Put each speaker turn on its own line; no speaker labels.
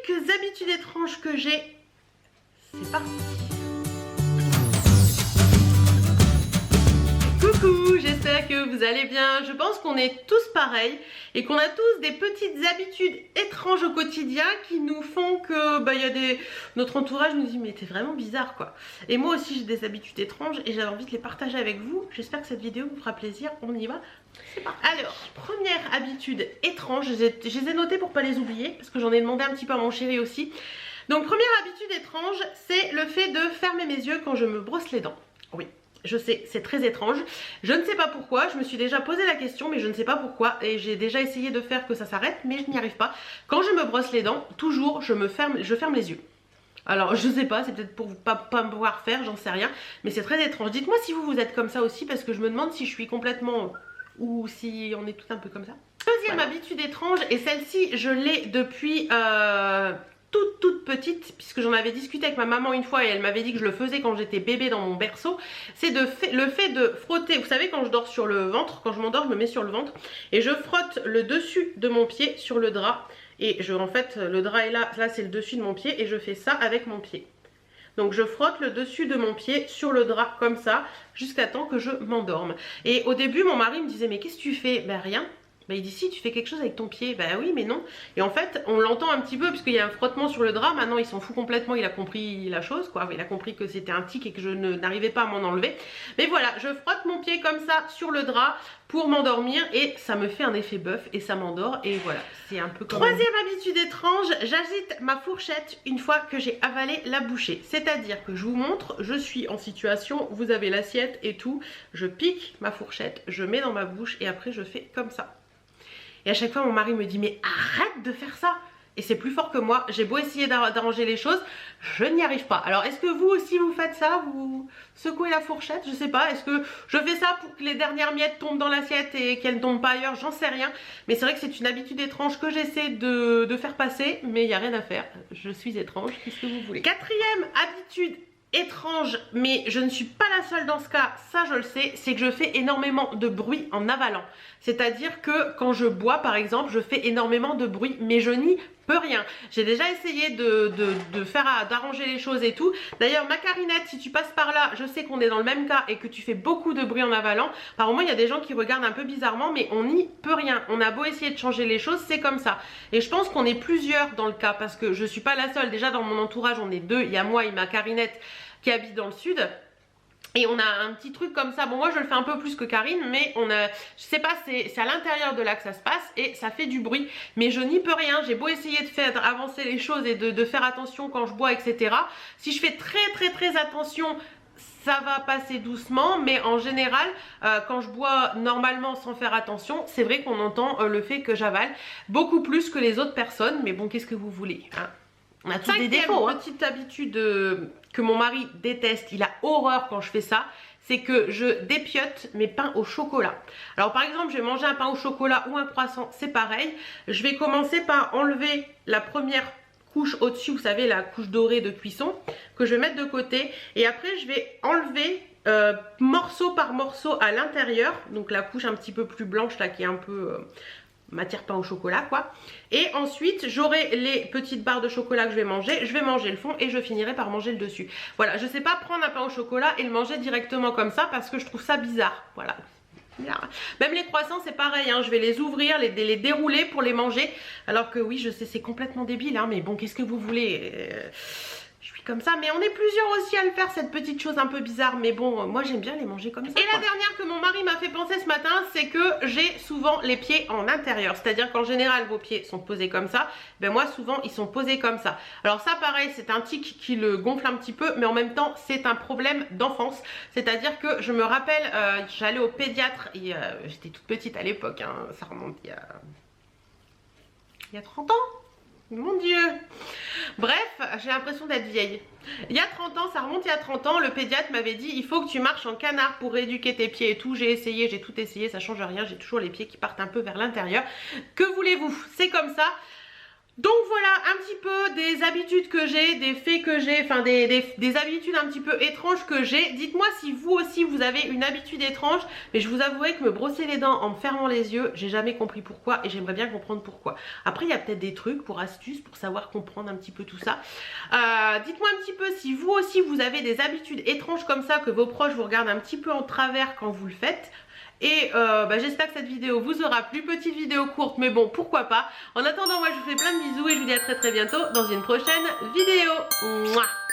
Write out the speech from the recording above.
quelques habitudes étranges que j'ai. C'est parti. Coucou, j'espère que vous allez bien. Je pense qu'on est tous pareils et qu'on a tous des petites habitudes étranges au quotidien qui nous font que notre entourage nous dit mais t'es vraiment bizarre quoi. Et moi aussi j'ai des habitudes étranges et j'avais envie de les partager avec vous. J'espère que cette vidéo vous fera plaisir. On y va. C'est parti. Alors, première habitude étrange, je les ai notées pour pas les oublier parce que j'en ai demandé un petit peu à mon chéri aussi. Donc première habitude étrange, c'est le fait de fermer mes yeux quand je me brosse les dents. Oui. Je sais, c'est très étrange. Je ne sais pas pourquoi, je me suis déjà posé la question, mais je ne sais pas pourquoi. Et j'ai déjà essayé de faire que ça s'arrête, mais je n'y arrive pas. Quand je me brosse les dents, toujours, je ferme les yeux. Alors, je sais pas, c'est peut-être pour pas me pouvoir faire, j'en sais rien. Mais c'est très étrange. Dites-moi si vous êtes comme ça aussi, parce que je me demande si je suis complètement... ou si on est tous un peu comme ça. Deuxième habitude étrange, et celle-ci, je l'ai depuis... toute petite, puisque j'en avais discuté avec ma maman une fois et elle m'avait dit que je le faisais quand j'étais bébé dans mon berceau, c'est le fait de frotter. Vous savez, quand je dors sur le ventre, quand je m'endors je me mets sur le ventre et je frotte le dessus de mon pied sur le drap et en fait le drap est là c'est le dessus de mon pied et je fais ça avec mon pied. Donc je frotte le dessus de mon pied sur le drap comme ça jusqu'à temps que je m'endorme. Et au début mon mari me disait mais qu'est-ce que tu fais? Ben rien. Bah il dit si tu fais quelque chose avec ton pied, bah oui mais non. Et en fait on l'entend un petit peu puisqu'il y a un frottement sur le drap. Maintenant il s'en fout complètement, il a compris la chose quoi. Il a compris que c'était un tic et que je n'arrivais pas à m'en enlever. Mais voilà, je frotte mon pied comme ça sur le drap pour m'endormir et ça me fait un effet bœuf et ça m'endort et voilà. C'est un peu comme... Troisième habitude étrange, j'agite ma fourchette une fois que j'ai avalé la bouchée. C'est-à-dire que je vous montre, je suis en situation, vous avez l'assiette et tout, je pique ma fourchette, je mets dans ma bouche et après je fais comme ça. Et à chaque fois mon mari me dit mais arrête de faire ça. Et c'est plus fort que moi, j'ai beau essayer d'arranger les choses, je n'y arrive pas. Alors est-ce que vous aussi vous faites ça? Vous secouez la fourchette? Je sais pas, est-ce que je fais ça pour que les dernières miettes tombent dans l'assiette et qu'elles ne tombent pas ailleurs? J'en sais rien. Mais c'est vrai que c'est une habitude étrange que j'essaie de faire passer, mais il n'y a rien à faire. Je suis étrange, qu'est-ce que vous voulez? Quatrième habitude étrange, mais je ne suis pas la seule dans ce cas, ça je le sais, c'est que je fais énormément de bruit en avalant. C'est-à-dire que quand je bois par exemple, je fais énormément de bruit, mais je n'y peux rien. J'ai déjà essayé d'arranger les choses et tout. D'ailleurs ma Carinette, si tu passes par là, je sais qu'on est dans le même cas et que tu fais beaucoup de bruit en avalant. Par moment il y a des gens qui regardent un peu bizarrement, mais on n'y peut rien. On a beau essayer de changer les choses, c'est comme ça. Et je pense qu'on est plusieurs dans le cas, parce que je suis pas la seule. Déjà dans mon entourage on est deux, il y a moi et ma Carinette qui habite dans le sud. Et on a un petit truc comme ça, bon moi je le fais un peu plus que Karine, mais on a, je sais pas, c'est à l'intérieur de là que ça se passe et ça fait du bruit, mais je n'y peux rien. J'ai beau essayer de faire avancer les choses et de faire attention quand je bois etc. Si je fais très attention, ça va passer doucement, mais en général quand je bois normalement sans faire attention, c'est vrai qu'on entend le fait que j'avale beaucoup plus que les autres personnes, mais bon qu'est-ce que vous voulez hein. On a tous des défauts. Petite habitude que mon mari déteste, il a horreur quand je fais ça, c'est que je dépiote mes pains au chocolat. Alors par exemple, je vais manger un pain au chocolat ou un croissant, c'est pareil. Je vais commencer par enlever la première couche au-dessus, vous savez, la couche dorée de cuisson, que je vais mettre de côté. Et après, je vais enlever morceau par morceau à l'intérieur, donc la couche un petit peu plus blanche là qui est un peu... matière pain au chocolat quoi. Et ensuite j'aurai les petites barres de chocolat que je vais manger le fond et je finirai par manger le dessus. Voilà, je sais pas prendre un pain au chocolat et le manger directement comme ça parce que je trouve ça bizarre. Voilà. Même les croissants c'est pareil hein, je vais les ouvrir, les dérouler pour les manger. Alors que oui je sais c'est complètement débile hein, mais bon qu'est-ce que vous voulez je suis comme ça, mais on est plusieurs aussi à le faire, cette petite chose un peu bizarre, mais bon, moi j'aime bien les manger comme ça. Et la dernière que mon mari m'a fait penser ce matin, c'est que j'ai souvent les pieds en intérieur, c'est-à-dire qu'en général vos pieds sont posés comme ça, ben moi souvent ils sont posés comme ça. Alors ça pareil, c'est un tic qui le gonfle un petit peu, mais en même temps c'est un problème d'enfance, c'est-à-dire que je me rappelle, j'allais au pédiatre, et j'étais toute petite à l'époque, hein, ça remonte il y a 30 ans. Mon Dieu. Bref, j'ai l'impression d'être vieille. Il y a 30 ans, ça remonte il y a 30 ans, le pédiatre m'avait dit il faut que tu marches en canard pour rééduquer tes pieds et tout. J'ai essayé, j'ai tout essayé, ça change rien, j'ai toujours les pieds qui partent un peu vers l'intérieur. Que voulez-vous? C'est comme ça. Donc voilà un petit peu des habitudes que j'ai, des faits que j'ai, enfin des habitudes un petit peu étranges que j'ai. Dites-moi si vous aussi vous avez une habitude étrange, mais je vous avouerai que me brosser les dents en me fermant les yeux, j'ai jamais compris pourquoi et j'aimerais bien comprendre pourquoi. Après il y a peut-être des trucs pour astuces, pour savoir comprendre un petit peu tout ça. Dites-moi un petit peu si vous aussi vous avez des habitudes étranges comme ça, que vos proches vous regardent un petit peu en travers quand vous le faites. Et j'espère que cette vidéo vous aura plu, petite vidéo courte mais bon pourquoi pas. En attendant moi je vous fais plein de bisous et je vous dis à très bientôt dans une prochaine vidéo. Mouah.